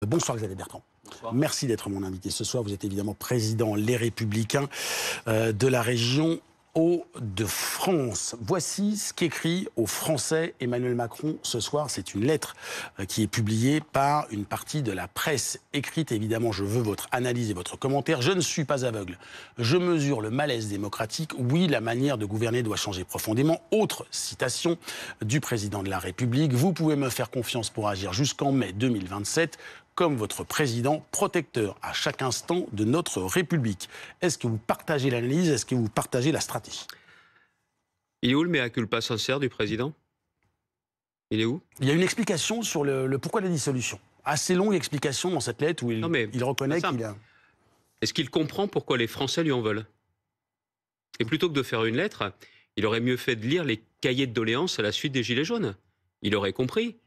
Bonsoir Xavier Bertrand. Bonsoir. Merci d'être mon invité ce soir. Vous êtes évidemment président Les Républicains de la région Hauts-de-France. Voici ce qu'écrit aux Français Emmanuel Macron ce soir. C'est une lettre qui est publiée par une partie de la presse écrite. Évidemment, je veux votre analyse et votre commentaire. Je ne suis pas aveugle. Je mesure le malaise démocratique. Oui, la manière de gouverner doit changer profondément. Autre citation du président de la République. Vous pouvez me faire confiance pour agir jusqu'en mai 2027. Comme votre président, protecteur à chaque instant de notre République. Est-ce que vous partagez l'analyse? Est-ce que vous partagez la stratégie? Il est où le mea culpa sincère du président? Il est où? Il y a une explication sur le pourquoi la dissolution. Assez longue explication dans cette lettre où il reconnaît qu'il a... Est-ce qu'il comprend pourquoi les Français lui en veulent? Et plutôt que de faire une lettre, il aurait mieux fait de lire les cahiers de doléances à la suite des Gilets jaunes. Il aurait compris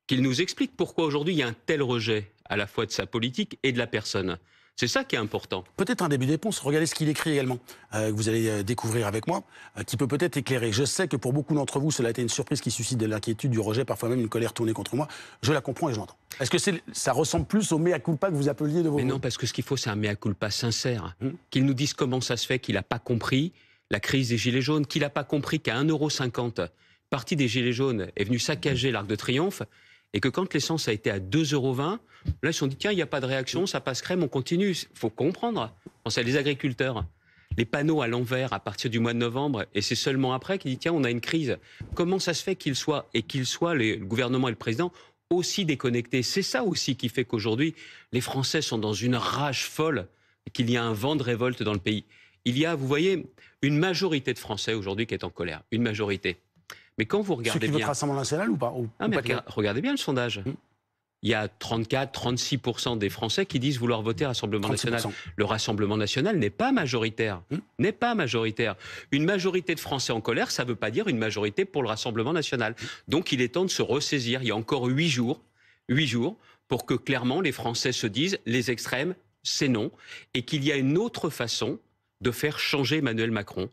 qu'il nous explique pourquoi aujourd'hui il y a un tel rejet à la fois de sa politique et de la personne. C'est ça qui est important. Peut-être un début de réponse. Regardez ce qu'il écrit également, que vous allez découvrir avec moi, qui peut peut-être éclairer. Je sais que pour beaucoup d'entre vous, cela a été une surprise qui suscite de l'inquiétude, du rejet, parfois même une colère tournée contre moi. Je la comprends et je l'entends. Est-ce que ça ressemble plus au mea culpa que vous appeliez de vos... Mais non, parce que ce qu'il faut, c'est un mea culpa sincère. Qu'il nous dise comment ça se fait qu'il n'a pas compris la crise des Gilets jaunes, qu'il n'a pas compris qu'à 1,50 €, partie des Gilets jaunes est venue saccager l'Arc de Triomphe, et que quand l'essence a été à 2,20 €, là, ils se sont dit, tiens, il n'y a pas de réaction, ça passe crème, on continue. Il faut comprendre. Pensez à les agriculteurs. Les panneaux à l'envers à partir du mois de novembre, et c'est seulement après qu'il dit, tiens, on a une crise. Comment ça se fait qu'il soit, le gouvernement et le président, aussi déconnectés? C'est ça aussi qui fait qu'aujourd'hui, les Français sont dans une rage folle, et qu'il y a un vent de révolte dans le pays. Il y a, vous voyez, une majorité de Français aujourd'hui qui est en colère. Une majorité. Mais quand vous regardez bien... Ceux qui votent Rassemblement National ou pas, regardez bien le sondage. Il y a 34-36% des Français qui disent vouloir voter Rassemblement National. Le Rassemblement National n'est pas majoritaire. N'est pas majoritaire. Une majorité de Français en colère, ça ne veut pas dire une majorité pour le Rassemblement National. Donc il est temps de se ressaisir. Il y a encore 8 jours pour que clairement les Français se disent les extrêmes, c'est non. Et qu'il y a une autre façon de faire changer Emmanuel Macron.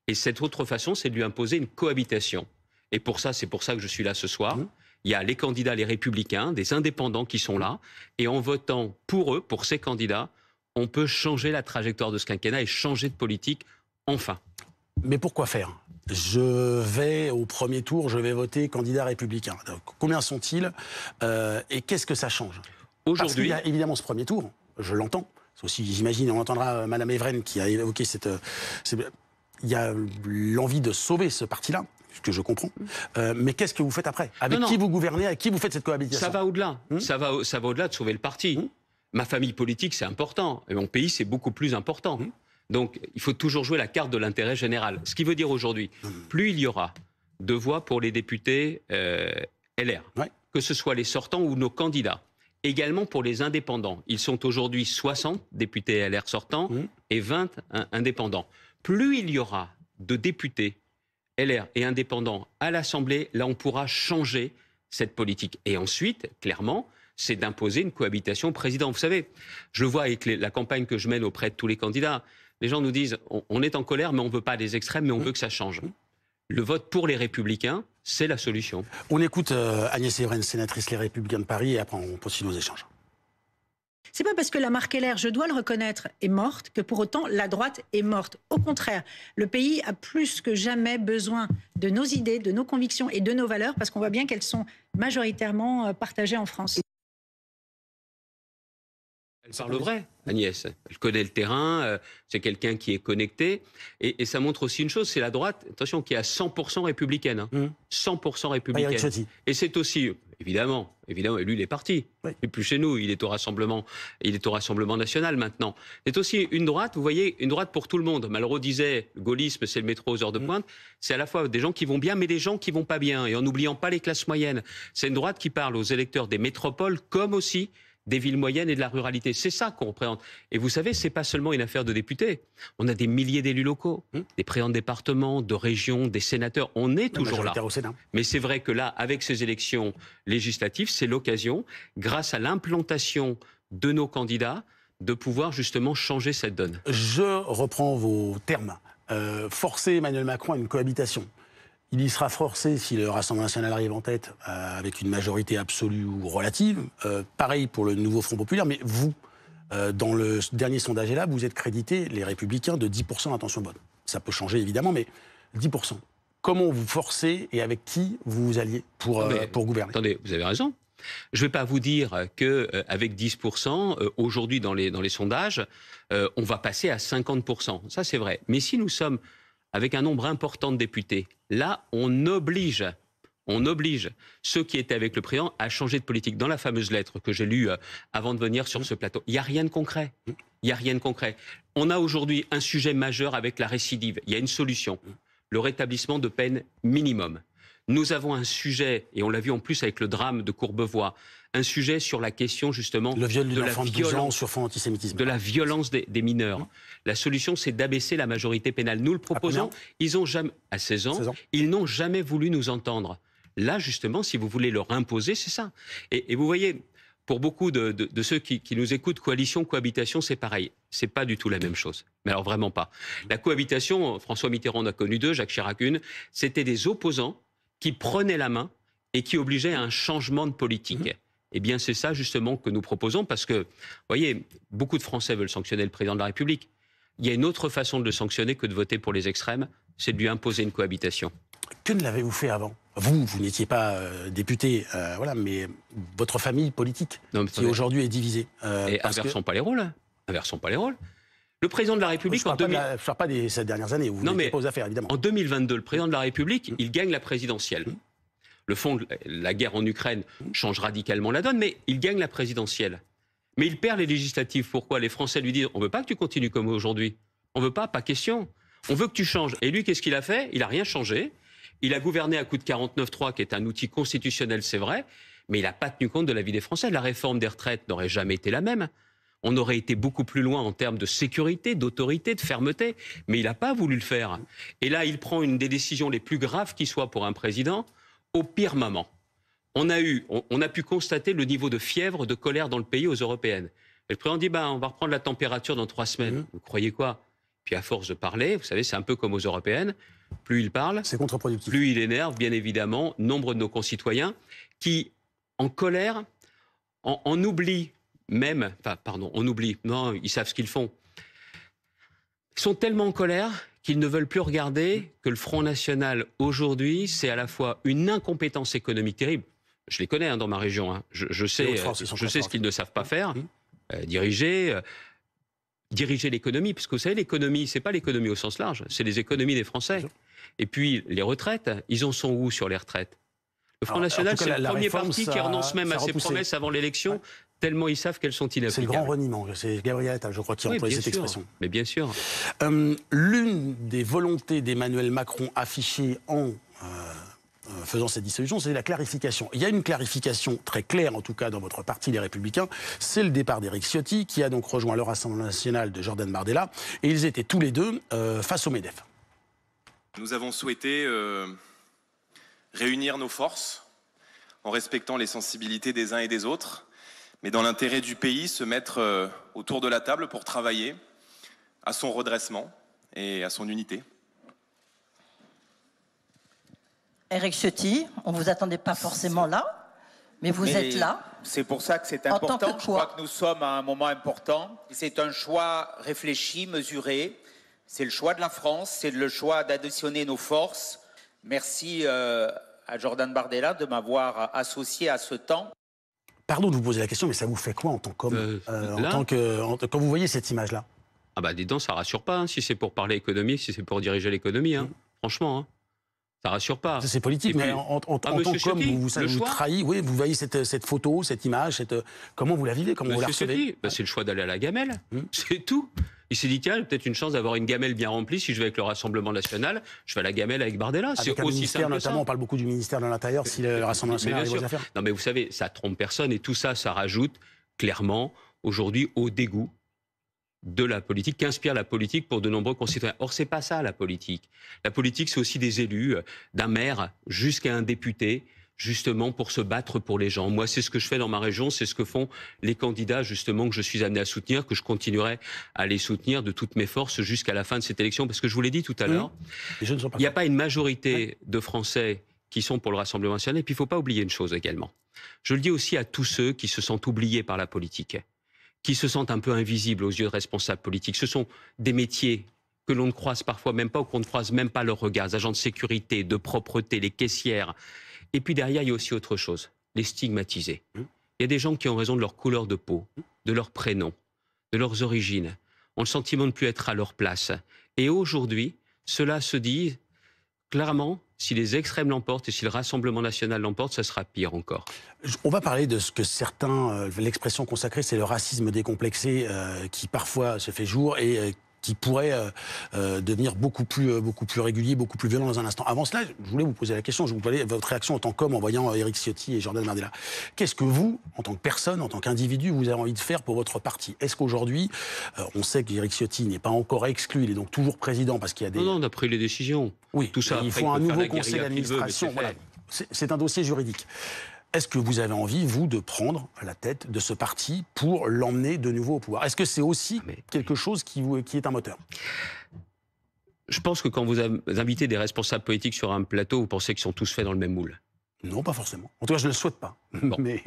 Et cette autre façon, c'est de lui imposer une cohabitation. Et c'est pour ça que je suis là ce soir. Il y a les candidats, les Républicains, des indépendants qui sont là. Et en votant pour eux, pour ces candidats, on peut changer la trajectoire de ce quinquennat et changer de politique, enfin. Mais pourquoi faire? Je vais au premier tour, je vais voter candidat républicain. Donc, combien sont-ils et qu'est-ce que ça change? Parce qu'il y a évidemment ce premier tour, je l'entends. Aussi, j'imagine, on entendra Mme Evren qui a évoqué il y a l'envie de sauver ce parti-là, ce que je comprends. Mais qu'est-ce que vous faites après? Avec qui vous gouvernez? Avec qui vous faites cette cohabitation? Ça va au-delà. Ça va au-delà de sauver le parti. Ma famille politique, c'est important. Et mon pays, c'est beaucoup plus important. Donc, il faut toujours jouer la carte de l'intérêt général. Ce qui veut dire aujourd'hui, plus il y aura de voix pour les députés LR, que ce soit les sortants ou nos candidats, également pour les indépendants. Ils sont aujourd'hui 60 députés LR sortants et 20 indépendants. Plus il y aura de députés LR et indépendants à l'Assemblée, là on pourra changer cette politique. Et ensuite, clairement, c'est d'imposer une cohabitation au président. Vous savez, je le vois avec la campagne que je mène auprès de tous les candidats. Les gens nous disent, on est en colère, mais on ne veut pas des extrêmes, mais on veut que ça change. Le vote pour les Républicains, c'est la solution. On écoute Agnès Evren, sénatrice Les Républicains de Paris, et après on poursuit nos échanges. C'est pas parce que la marque LR, je dois le reconnaître, est morte que pour autant la droite est morte. Au contraire, le pays a plus que jamais besoin de nos idées, de nos convictions et de nos valeurs, parce qu'on voit bien qu'elles sont majoritairement partagées en France. Elle parle vrai, Agnès. Elle connaît le terrain, c'est quelqu'un qui est connecté. Et ça montre aussi une chose, c'est la droite, attention, qui est à 100% républicaine. 100% républicaine. Et c'est aussi, évidemment, et lui il est parti. Il n'est plus chez nous, il est au Rassemblement National maintenant. C'est aussi une droite, vous voyez, une droite pour tout le monde. Malraux disait, le gaullisme c'est le métro aux heures de pointe. C'est à la fois des gens qui vont bien, mais des gens qui vont pas bien. Et en n'oubliant pas les classes moyennes. C'est une droite qui parle aux électeurs des métropoles comme aussi des villes moyennes et de la ruralité. C'est ça qu'on représente. Et vous savez, c'est pas seulement une affaire de députés. On a des milliers d'élus locaux, des présidents de départements, de régions, des sénateurs. On est toujours là. Mais c'est vrai que là, avec ces élections législatives, c'est l'occasion, grâce à l'implantation de nos candidats, de pouvoir justement changer cette donne. Je reprends vos termes. Forcer Emmanuel Macron à une cohabitation. Il y sera forcé si le Rassemblement national arrive en tête avec une majorité absolue ou relative. Pareil pour le nouveau Front populaire, mais vous, dans le dernier sondage là, vous êtes crédité, les Républicains, de 10% intention de vote. Ça peut changer évidemment, mais 10%. Comment vous forcez et avec qui vous vous alliez pour gouverner? Attendez, vous avez raison. Je ne vais pas vous dire qu'avec 10%, aujourd'hui dans les sondages, on va passer à 50%. Ça, c'est vrai. Mais si nous sommes avec un nombre important de députés, là, on oblige ceux qui étaient avec le président à changer de politique. Dans la fameuse lettre que j'ai lue avant de venir sur ce plateau, il n'y a rien de concret. Il n'y a rien de concret. On a aujourd'hui un sujet majeur avec la récidive. Il y a une solution. Le rétablissement de peine minimum. Nous avons un sujet, et on l'a vu en plus avec le drame de Courbevoie, un sujet sur la question justement le viol de la violence sur fond antisémitisme. De la violence des mineurs. La solution, c'est d'abaisser la majorité pénale. Nous le proposons. Ils ont jamais, à 16 ans, ils n'ont jamais voulu nous entendre. Là, justement, si vous voulez leur imposer, c'est ça. Et vous voyez, pour beaucoup de ceux qui nous écoutent, coalition, cohabitation, c'est pareil. C'est pas du tout la même chose. Mais alors vraiment pas. La cohabitation, François Mitterrand en a connu deux, Jacques Chirac une, c'était des opposants qui prenaient la main et qui obligeaient à un changement de politique. Eh bien, c'est ça, justement, que nous proposons, parce que, vous voyez, beaucoup de Français veulent sanctionner le président de la République. Il y a une autre façon de le sanctionner que de voter pour les extrêmes, c'est de lui imposer une cohabitation. Que ne l'avez-vous fait avant? Vous n'étiez pas député, voilà, mais votre famille politique, qui aujourd'hui est divisée. Et inversons pas les rôles. Inversons pas les rôles. Le président de la République... Je ne parle pas des 7 dernières années, où vous n'étiez pas aux affaires, évidemment. En 2022, le président de la République, il gagne la présidentielle. Le fond de la guerre en Ukraine change radicalement la donne, mais il gagne la présidentielle. Mais il perd les législatives. Pourquoi? Les Français lui disent, on ne veut pas que tu continues comme aujourd'hui. On ne veut pas question. On veut que tu changes. Et lui, qu'est-ce qu'il a fait? Il n'a rien changé. Il a gouverné à coup de 49.3, qui est un outil constitutionnel, c'est vrai, mais il n'a pas tenu compte de la vie des Français. La réforme des retraites n'aurait jamais été la même. On aurait été beaucoup plus loin en termes de sécurité, d'autorité, de fermeté, mais il n'a pas voulu le faire. Et là, il prend une des décisions les plus graves qui soient pour un président, au pire moment. On a pu constater le niveau de fièvre, de colère dans le pays aux européennes. Et le président dit, on va reprendre la température dans 3 semaines. Vous croyez quoi? Puis à force de parler, vous savez, c'est un peu comme aux européennes, plus il parle, c'est contre-productif. Plus il énerve, bien évidemment, nombre de nos concitoyens qui, en colère, en oublient même, on oublie, non, ils savent ce qu'ils font. Ils sont tellement en colère qu'ils ne veulent plus regarder que le Front National, aujourd'hui, c'est à la fois une incompétence économique terrible. Je les connais dans ma région, je sais ce qu'ils ne savent pas faire, diriger l'économie, parce que vous savez, l'économie, c'est pas l'économie au sens large, c'est les économies des Français. Et puis, les retraites, ils en sont où sur les retraites? Le Front National, c'est le premier parti qui renonce même à ses promesses avant l'élection, tellement ils savent qu'elles sont inapplicables. C'est le grand reniement, c'est Gabriel Attal, je crois, qui a employé cette expression. Mais bien sûr. L'une des volontés d'Emmanuel Macron affichée en faisant cette dissolution, c'est la clarification. Il y a une clarification très claire, en tout cas dans votre parti, les Républicains, c'est le départ d'Éric Ciotti, qui a donc rejoint le Rassemblement national de Jordan Bardella, et ils étaient tous les deux face au MEDEF. Nous avons souhaité réunir nos forces en respectant les sensibilités des uns et des autres, mais dans l'intérêt du pays, se mettre autour de la table pour travailler à son redressement et à son unité. Éric Ciotti, on ne vous attendait pas forcément là, mais vous êtes là. C'est pour ça que c'est important. Je crois que nous sommes à un moment important. C'est un choix réfléchi, mesuré. C'est le choix de la France, c'est le choix d'additionner nos forces. Merci à Jordan Bardella de m'avoir associé à ce temps. Pardon de vous poser la question, mais ça vous fait quoi en tant qu'homme, quand vous voyez cette image-là? Dis donc, ça rassure pas, si c'est pour parler économie, si c'est pour diriger l'économie, franchement. Ça rassure pas. C'est politique, mais en tant qu'homme, vous trahissez, oui, vous voyez cette photo, cette image, comment vous la vivez, comment vous la recevez? C'est le choix d'aller à la gamelle, c'est tout. Il s'est dit, tiens, peut-être une chance d'avoir une gamelle bien remplie. Si je vais avec le Rassemblement national, je vais à la gamelle avec Bardella. C'est aussi simple que ça. On parle beaucoup du ministère de l'Intérieur si le Rassemblement national arrive aux affaires. Non, mais vous savez, ça trompe personne. Et tout ça, ça rajoute clairement, aujourd'hui, au dégoût de la politique, qu'inspire la politique pour de nombreux concitoyens. Or, c'est pas ça, la politique. La politique, c'est aussi des élus, d'un maire jusqu'à un député, justement pour se battre pour les gens. Moi, c'est ce que je fais dans ma région, c'est ce que font les candidats justement que je suis amené à soutenir, que je continuerai à les soutenir de toutes mes forces jusqu'à la fin de cette élection. Parce que je vous l'ai dit tout à l'heure, il n'y a pas une majorité de Français qui sont pour le Rassemblement national. Et puis, il ne faut pas oublier une chose également. Je le dis aussi à tous ceux qui se sentent oubliés par la politique, qui se sentent un peu invisibles aux yeux de responsables politiques. Ce sont des métiers que l'on ne croise parfois même pas ou qu'on ne croise même pas leurs regards. Les agents de sécurité, de propreté, les caissières. Et puis derrière, il y a aussi autre chose, les stigmatisés. Il y a des gens qui ont raison de leur couleur de peau, de leur prénom, de leurs origines, ont le sentiment de ne plus être à leur place. Et aujourd'hui, cela se dit clairement, si les extrêmes l'emportent et si le Rassemblement national l'emporte, ça sera pire encore. On va parler de ce que certains, l'expression consacrée, c'est le racisme décomplexé qui parfois se fait jour et qui pourrait devenir beaucoup plus régulier, beaucoup plus violent dans un instant. Avant cela, je voulais vous poser la question, je vous parlais de votre réaction en tant qu'homme en voyant Éric Ciotti et Jordan Bardella. Qu'est-ce que vous, en tant que personne, en tant qu'individu, vous avez envie de faire pour votre parti? Est-ce qu'aujourd'hui, on sait qu'Éric Ciotti n'est pas encore exclu, il est donc toujours président parce qu'il y a des... Non, on a pris les décisions. Oui, tout ça. Il faut un nouveau conseil d'administration. Voilà. C'est un dossier juridique. Est-ce que vous avez envie, vous, de prendre la tête de ce parti pour l'emmener de nouveau au pouvoir? Est-ce que c'est aussi quelque chose qui est un moteur? Je pense que quand vous invitez des responsables politiques sur un plateau, vous pensez qu'ils sont tous faits dans le même moule. Non, pas forcément. En tout cas, je ne le souhaite pas. Bon. Mais...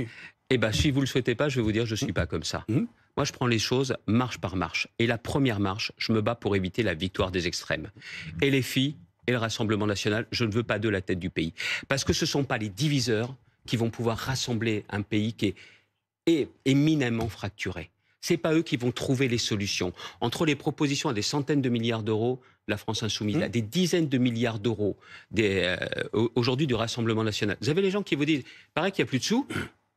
Eh bien, si vous ne le souhaitez pas, je vais vous dire, je ne suis pas comme ça. Moi, je prends les choses marche par marche. Et la première marche, je me bats pour éviter la victoire des extrêmes. Et les filles et le Rassemblement national, je ne veux pas d'eux la tête du pays. Parce que ce ne sont pas les diviseurs qui vont pouvoir rassembler un pays qui est éminemment fracturé. Ce n'est pas eux qui vont trouver les solutions. Entre les propositions à des centaines de milliards d'euros, la France insoumise, à des dizaines de milliards d'euros aujourd'hui du Rassemblement national. Vous avez les gens qui vous disent, paraît qu'il n'y a plus de sous,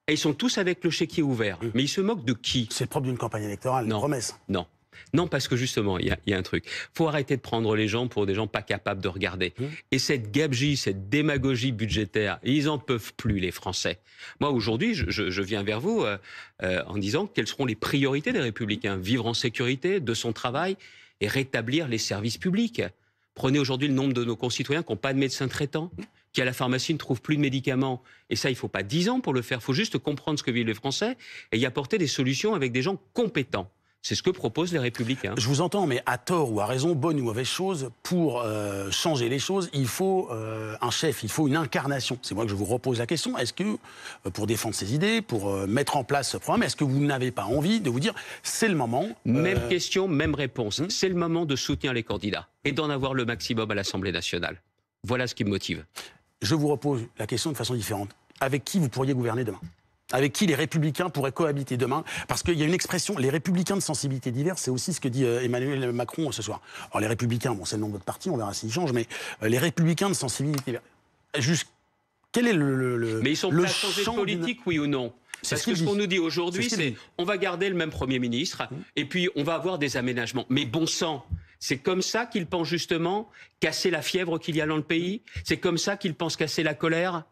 et ils sont tous avec le chéquier ouvert. Mais ils se moquent de qui? C'est le propre d'une campagne électorale, une promesse. Non. Non, parce que justement, il y a un truc. Il faut arrêter de prendre les gens pour des gens pas capables de regarder. Et cette gabegie, cette démagogie budgétaire, ils n'en peuvent plus, les Français. Moi, aujourd'hui, je viens vers vous en disant quelles seront les priorités des Républicains. Vivre en sécurité, de son travail et rétablir les services publics. Prenez aujourd'hui le nombre de nos concitoyens qui n'ont pas de médecin traitant, qui à la pharmacie ne trouvent plus de médicaments. Et ça, il ne faut pas 10 ans pour le faire. Il faut juste comprendre ce que vivent les Français et y apporter des solutions avec des gens compétents. C'est ce que proposent les Républicains. Je vous entends, mais à tort ou à raison, bonne ou mauvaise chose, pour changer les choses, il faut un chef, il faut une incarnation. C'est moi que je vous repose la question. Est-ce que, pour défendre ses idées, pour mettre en place ce programme, est-ce que vous n'avez pas envie de vous dire, c'est le moment Même question, même réponse. C'est le moment de soutenir les candidats et d'en avoir le maximum à l'Assemblée nationale. Voilà ce qui me motive. Je vous repose la question de façon différente. Avec qui vous pourriez gouverner demain ? Avec qui les Républicains pourraient cohabiter demain? Parce qu'il y a une expression, les Républicains de sensibilité diverse, c'est aussi ce que dit Emmanuel Macron ce soir. Alors les Républicains, bon, c'est le nom de votre parti, on verra s'ils changent, mais les Républicains de sensibilité diverse, quel est Mais ils sont prêts à changer de politique, oui ou non? Parce que ce qu'on nous dit aujourd'hui, c'est on va garder le même Premier ministre et puis on va avoir des aménagements. Mais bon sang, c'est comme ça qu'ils pensent justement casser la fièvre qu'il y a dans le pays? C'est comme ça qu'ils pensent casser la colère?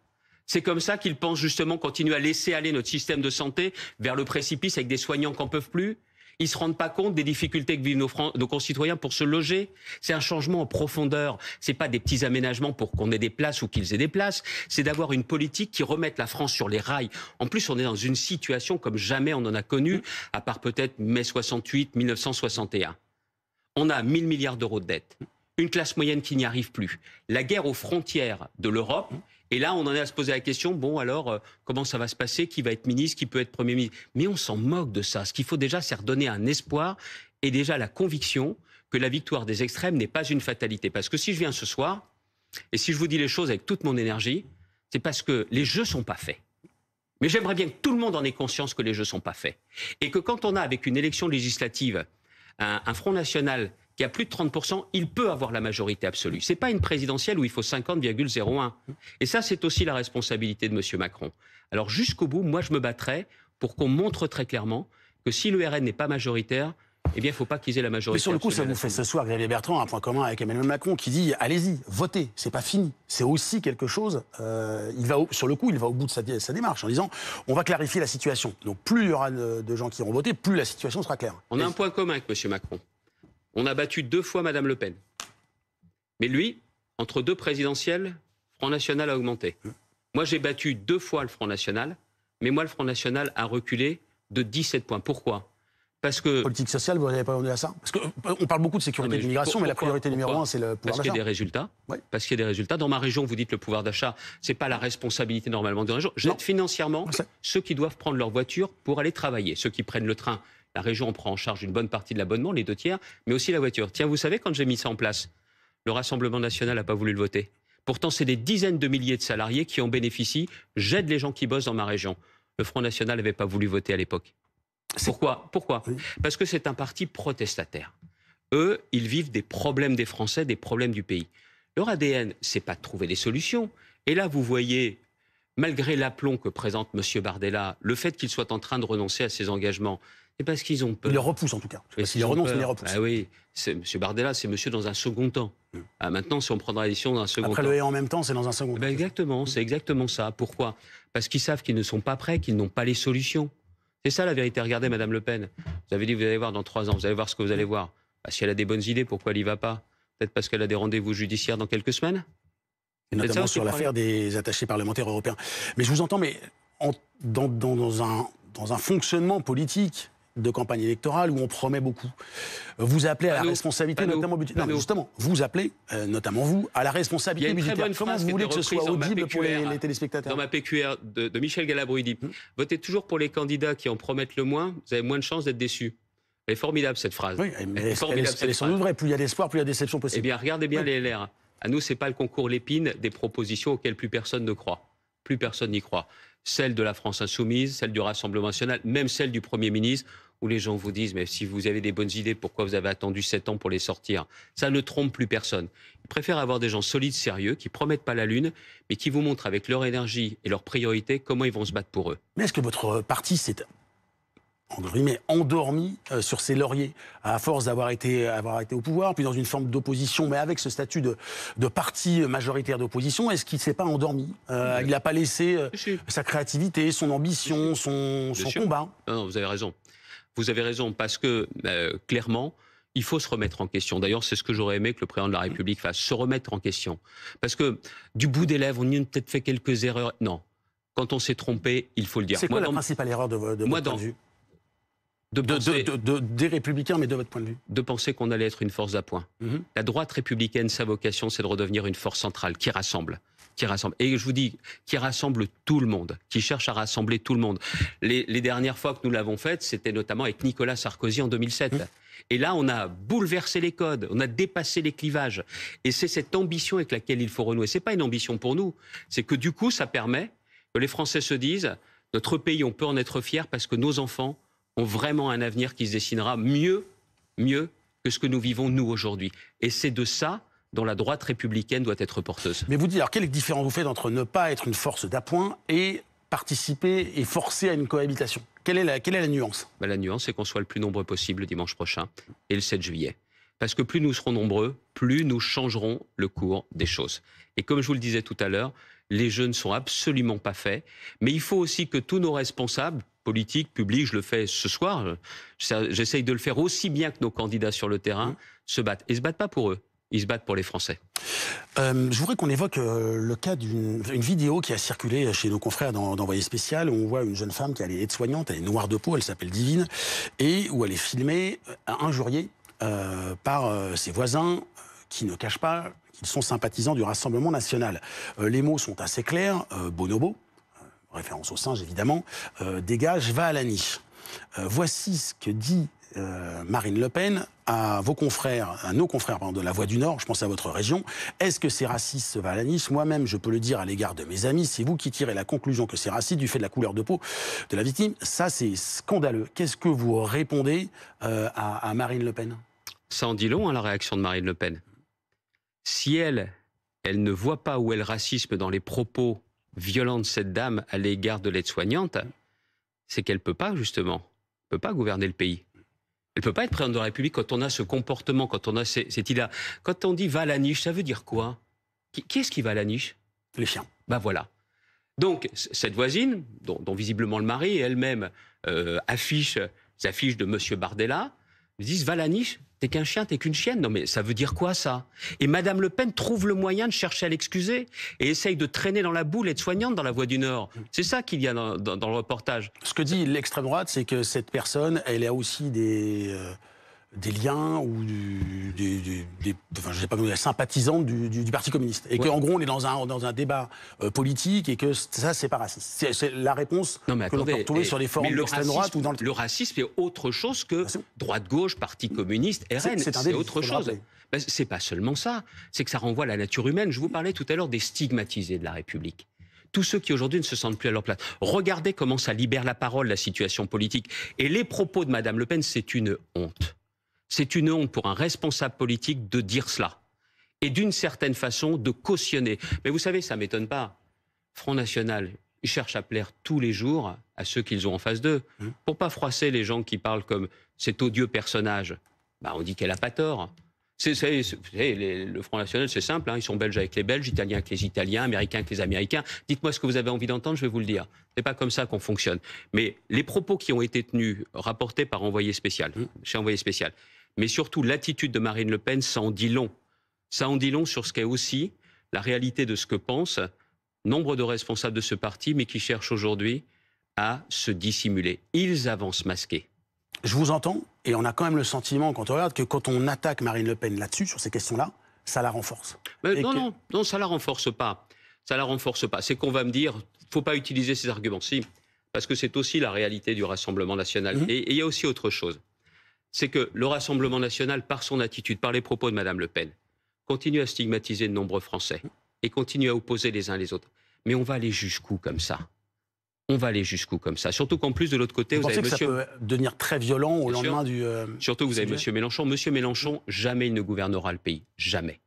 C'est comme ça qu'ils pensent justement continuer à laisser aller notre système de santé vers le précipice avec des soignants qui n'en peuvent plus? Ils ne se rendent pas compte des difficultés que vivent nos concitoyens pour se loger? C'est un changement en profondeur. Ce n'est pas des petits aménagements pour qu'on ait des places ou qu'ils aient des places. C'est d'avoir une politique qui remette la France sur les rails. En plus, on est dans une situation comme jamais on en a connu, à part peut-être mai 68, 1961. On a 1000 milliards d'euros de dette. Une classe moyenne qui n'y arrive plus. La guerre aux frontières de l'Europe. Et là, on en est à se poser la question, bon alors, comment ça va se passer? Qui va être ministre? Qui peut être Premier ministre? Mais on s'en moque de ça. Ce qu'il faut déjà, c'est redonner un espoir et déjà la conviction que la victoire des extrêmes n'est pas une fatalité. Parce que si je viens ce soir, et si je vous dis les choses avec toute mon énergie, c'est parce que les jeux ne sont pas faits. Mais j'aimerais bien que tout le monde en ait conscience que les jeux ne sont pas faits. Et que quand on a, avec une élection législative, un Front National qui a plus de 30%, il peut avoir la majorité absolue. Ce n'est pas une présidentielle où il faut 50,01. Et ça, c'est aussi la responsabilité de M. Macron. Alors jusqu'au bout, moi, je me battrai pour qu'on montre très clairement que si le RN n'est pas majoritaire, eh bien, il ne faut pas qu'ils aient la majorité. Mais sur le coup, ça vous fait ce soir, Xavier Bertrand, un point commun avec Emmanuel Macron, qui dit « Allez-y, votez, c'est pas fini ». C'est aussi quelque chose, sur le coup, il va au bout de sa démarche en disant « On va clarifier la situation ». Donc plus il y aura de gens qui iront voter, plus la situation sera claire. On a un point commun avec M. Macron. On a battu 2 fois Mme Le Pen. Mais lui, entre 2 présidentielles, Front National a augmenté. Moi, j'ai battu 2 fois le Front National, mais moi, le Front National a reculé de 17 points. Pourquoi ? Parce que... Politique sociale, vous n'avez pas répondu à ça? Parce qu'on parle beaucoup de sécurité et d'immigration, mais la priorité numéro 1, c'est le pouvoir d'achat. Parce qu'il y a des résultats. Oui. Parce qu'il y a des résultats. Dans ma région, vous dites le pouvoir d'achat, ce n'est pas la responsabilité normalement de la région. J'aide financièrement ceux qui doivent prendre leur voiture pour aller travailler. Ceux qui prennent le train, la région en prend en charge une bonne partie de l'abonnement, les 2 tiers, mais aussi la voiture. Tiens, vous savez, quand j'ai mis ça en place, le Rassemblement national n'a pas voulu le voter. Pourtant, c'est des dizaines de milliers de salariés qui en bénéficient. J'aide les gens qui bossent dans ma région. Le Front National n'avait pas voulu voter à l'époque. Pourquoi ? Oui. Parce que c'est un parti protestataire. Eux, ils vivent des problèmes des Français, des problèmes du pays. Leur ADN, c'est pas de trouver des solutions. Et là, vous voyez, malgré l'aplomb que présente M. Bardella, le fait qu'il soit en train de renoncer à ses engagements, c'est parce qu'ils ont peur. Il les repousse en tout cas. S'il renonce, il les repousse. Ah oui, M. Bardella, c'est monsieur dans un second temps. Maintenant, si on prendra la décision dans un second temps... Après le et en même temps, c'est dans un second temps. Exactement, c'est exactement ça. Pourquoi ? Parce qu'ils savent qu'ils ne sont pas prêts, qu'ils n'ont pas les solutions. C'est ça la vérité. Regardez Mme Le Pen. Vous avez dit vous allez voir dans 3 ans, vous allez voir ce que vous allez voir. Bah, si elle a des bonnes idées, pourquoi elle n'y va pas ? Peut-être parce qu'elle a des rendez-vous judiciaires dans quelques semaines ? Et notamment sur l'affaire des attachés parlementaires européens. Mais je vous entends, mais dans un fonctionnement politique de campagne électorale où on promet beaucoup, vous appelez à la responsabilité, notamment budgétaire. Non, justement, vous appelez, notamment vous, à la responsabilité budgétaire. Comment vous voulez que ce soit audible pour les téléspectateurs ? Dans ma PQR de Michel Galabru, il dit votez toujours pour les candidats qui en promettent le moins, vous avez moins de chances d'être déçus. Elle est formidable cette phrase. Oui, mais elle est sans doute vraie. Plus il y a d'espoir, plus il y a de déception possible. Eh bien, regardez bien les LR. À nous, ce n'est pas le concours Lépine des propositions auxquelles plus personne ne croit. Plus personne n'y croit. Celle de la France Insoumise, celle du Rassemblement National, même celle du Premier ministre, où les gens vous disent « mais si vous avez des bonnes idées, pourquoi vous avez attendu 7 ans pour les sortir ?» Ça ne trompe plus personne. Ils préfèrent avoir des gens solides, sérieux, qui ne promettent pas la lune, mais qui vous montrent avec leur énergie et leurs priorités comment ils vont se battre pour eux. Mais est-ce que votre parti s'est endormi sur ses lauriers à force d'avoir été au pouvoir, puis dans une forme d'opposition, mais avec ce statut de parti majoritaire d'opposition, est-ce qu'il ne s'est pas endormi ? Il n'a pas laissé sa créativité, son ambition, son combat ? Non, vous avez raison. Vous avez raison, parce que, clairement, il faut se remettre en question. D'ailleurs, c'est ce que j'aurais aimé que le président de la République fasse, se remettre en question. Parce que, du bout des lèvres, on a peut-être fait quelques erreurs. Non. Quand on s'est trompé, il faut le dire. C'est quoi la principale erreur de votre point de vue ? Des Républicains, mais de votre point de vue ? De penser qu'on allait être une force d'appoint. La droite républicaine, sa vocation, c'est de redevenir une force centrale qui rassemble. Et je vous dis, qui rassemble tout le monde, qui cherche à rassembler tout le monde. Les dernières fois que nous l'avons faite, c'était notamment avec Nicolas Sarkozy en 2007. Et là, on a bouleversé les codes, on a dépassé les clivages. Et c'est cette ambition avec laquelle il faut renouer. Ce n'est pas une ambition pour nous, c'est que du coup, ça permet que les Français se disent, notre pays, on peut en être fier parce que nos enfants ont vraiment un avenir qui se dessinera mieux que ce que nous vivons, nous, aujourd'hui. Et c'est de ça dont la droite républicaine doit être porteuse. Mais vous dites, alors quelle différence vous faites entre ne pas être une force d'appoint et participer et forcer à une cohabitation ? Quelle est la nuance ? La nuance, c'est qu'on soit le plus nombreux possible le dimanche prochain et le 7 juillet. Parce que plus nous serons nombreux, plus nous changerons le cours des choses. Et comme je vous le disais tout à l'heure, les jeux ne sont absolument pas faits. Mais il faut aussi que tous nos responsables, politiques, publics, je le fais ce soir, j'essaye de le faire aussi bien que nos candidats sur le terrain, se battent. Et ne se battent pas pour eux, ils se battent pour les Français. Je voudrais qu'on évoque le cas d'une vidéo qui a circulé chez nos confrères d'Envoyé spécial, où on voit une jeune femme qui est aide-soignante, elle est noire de peau, elle s'appelle Divine, et où elle est filmée, injuriée par ses voisins qui ne cachent pas qu'ils sont sympathisants du Rassemblement national. Les mots sont assez clairs, bonobo, référence au singe évidemment, dégage, va à la niche. Voici ce que dit Marine Le Pen à nos confrères de La Voix du Nord, je pense à votre région. Est-ce que c'est raciste, ce va à la niche ? Moi-même, je peux le dire à l'égard de mes amis, c'est vous qui tirez la conclusion que c'est raciste du fait de la couleur de peau de la victime. Ça, c'est scandaleux. Qu'est-ce que vous répondez à Marine Le Pen ? Ça en dit long, hein, la réaction de Marine Le Pen. Si elle ne voit pas où est le racisme dans les propos violents de cette dame à l'égard de l'aide-soignante, c'est qu'elle ne peut pas, justement, peut pas gouverner le pays. Elle ne peut pas être présidente de la République quand on a ce comportement, quand on a cette idée-là. Quand on dit « va à la niche », ça veut dire quoi ? Qui est-ce qui va à la niche ? Les chiens. Ben voilà. Donc, cette voisine, dont visiblement le mari elle-même affiche de M. Bardella, Ils disent, va la niche, t'es qu'un chien, t'es qu'une chienne. Non mais ça veut dire quoi ça? Et Madame Le Pen trouve le moyen de chercher à l'excuser et essaye de traîner dans la boue l'aide-soignante dans la Voix du Nord. C'est ça qu'il y a dans le reportage. Ce que dit l'extrême droite, c'est que cette personne, elle a aussi des liens ou enfin, je sais pas, sympathisante du Parti communiste. Et qu'en gros, on est dans un débat politique et que ça, c'est pas raciste. C'est la réponse que l'on peut retrouver sur les forums de l'extrême droite ou dans le racisme est autre chose que droite-gauche, Parti communiste, RN. C'est autre chose. Ben, c'est pas seulement ça. C'est que ça renvoie à la nature humaine. Je vous parlais tout à l'heure des stigmatisés de la République. Tous ceux qui aujourd'hui ne se sentent plus à leur place. Regardez comment ça libère la parole, la situation politique. Et les propos de Madame Le Pen, c'est une honte. C'est une honte pour un responsable politique de dire cela. Et d'une certaine façon, de cautionner. Mais vous savez, ça ne m'étonne pas. Front National, ils cherchent à plaire tous les jours à ceux qu'ils ont en face d'eux. Pour ne pas froisser les gens qui parlent comme cet odieux personnage, bah on dit qu'elle n'a pas tort. Le Front National, c'est simple. Hein, ils sont belges avec les Belges, italiens avec les Italiens, américains avec les Américains. Dites-moi ce que vous avez envie d'entendre, je vais vous le dire. C'est pas comme ça qu'on fonctionne. Mais les propos qui ont été tenus, rapportés par envoyé spécial, chez envoyé spécial, mais surtout l'attitude de Marine Le Pen, ça en dit long. Ça en dit long sur ce qu'est aussi la réalité de ce que pensent nombre de responsables de ce parti, mais qui cherchent aujourd'hui à se dissimuler. Ils avancent masqués. Je vous entends, et on a quand même le sentiment, quand on regarde, que quand on attaque Marine Le Pen là-dessus, sur ces questions-là, ça la renforce. Non, ça la renforce pas. Ça la renforce pas. C'est qu'on va me dire, faut pas utiliser ces arguments. Si, parce que c'est aussi la réalité du Rassemblement national. Et il y a aussi autre chose. C'est que le Rassemblement national, par son attitude, par les propos de Mme Le Pen, continue à stigmatiser de nombreux Français et continue à opposer les uns les autres. Mais on va aller jusqu'où comme ça? On va aller jusqu'où comme ça? Surtout qu'en plus, de l'autre côté, vous avez monsieur... que ça peut devenir très violent au lendemain du... Surtout, vous avez monsieur Mélenchon. Monsieur Mélenchon, jamais il ne gouvernera le pays. Jamais.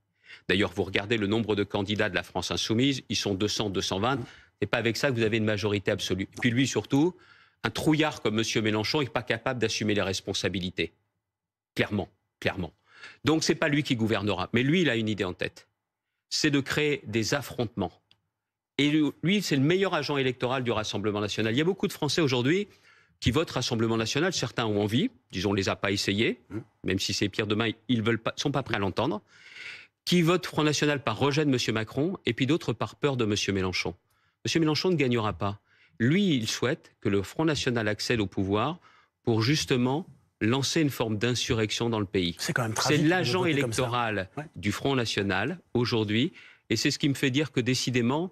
D'ailleurs, vous regardez le nombre de candidats de la France insoumise, ils sont 200, 220. C'est pas avec ça que vous avez une majorité absolue. Et puis lui, surtout... Un trouillard comme M. Mélenchon n'est pas capable d'assumer les responsabilités. Clairement, clairement. Donc, ce n'est pas lui qui gouvernera. Mais lui, il a une idée en tête. C'est de créer des affrontements. Et lui, c'est le meilleur agent électoral du Rassemblement national. Il y a beaucoup de Français aujourd'hui qui votent Rassemblement national. Certains ont envie, disons, on ne les a pas essayés, même si c'est pire demain, ils ne sont pas prêts à l'entendre. Qui votent Front National par rejet de M. Macron, et puis d'autres par peur de M. Mélenchon. M. Mélenchon ne gagnera pas. Lui, il souhaite que le Front National accède au pouvoir pour justement lancer une forme d'insurrection dans le pays. C'est quand même tragique. C'est l'agent électoral du Front National aujourd'hui. Et c'est ce qui me fait dire que décidément,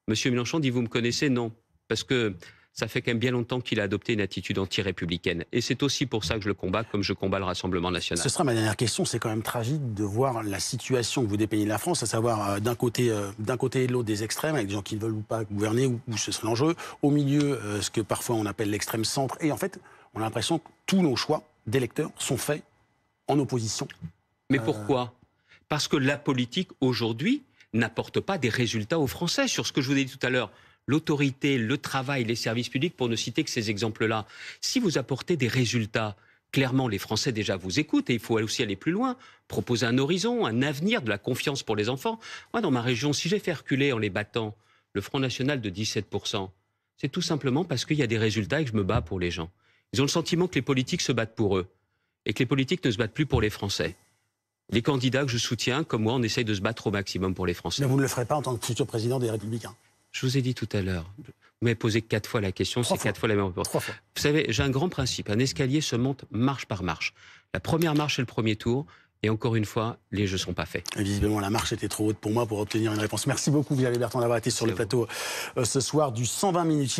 M. Mélenchon dit « vous me connaissez ?» Non. Parce que ça fait quand même bien longtemps qu'il a adopté une attitude anti-républicaine. Et c'est aussi pour ça que je le combats, comme je combats le Rassemblement national. Ce sera ma dernière question. C'est quand même tragique de voir la situation que vous dépeignez de la France, à savoir d'un côté et de l'autre des extrêmes, avec des gens qui ne veulent pas gouverner, où ce serait l'enjeu. Au milieu, ce que parfois on appelle l'extrême centre. Et en fait, on a l'impression que tous nos choix d'électeurs sont faits en opposition. Mais pourquoi? Parce que la politique, aujourd'hui, n'apporte pas des résultats aux Français. Sur ce que je vous ai dit tout à l'heure, l'autorité, le travail, les services publics, pour ne citer que ces exemples-là. Si vous apportez des résultats, clairement, les Français déjà vous écoutent et il faut aussi aller plus loin, proposer un horizon, un avenir, de la confiance pour les enfants. Moi, dans ma région, si j'ai fait reculer en les battant le Front National de 17%, c'est tout simplement parce qu'il y a des résultats et que je me bats pour les gens. Ils ont le sentiment que les politiques se battent pour eux et que les politiques ne se battent plus pour les Français. Les candidats que je soutiens, comme moi, on essaye de se battre au maximum pour les Français. Mais vous ne le ferez pas en tant que futur président des Républicains? Je vous ai dit tout à l'heure, vous m'avez posé 4 fois la question, c'est 4 fois la même réponse. 3 fois. Vous savez, j'ai un grand principe, un escalier se monte marche par marche. La première marche, c'est le premier tour, et encore une fois, les jeux ne sont pas faits. Et visiblement, la marche était trop haute pour moi pour obtenir une réponse. Merci beaucoup, Xavier Bertrand, d'avoir été sur le plateau ce soir du 120 minutes.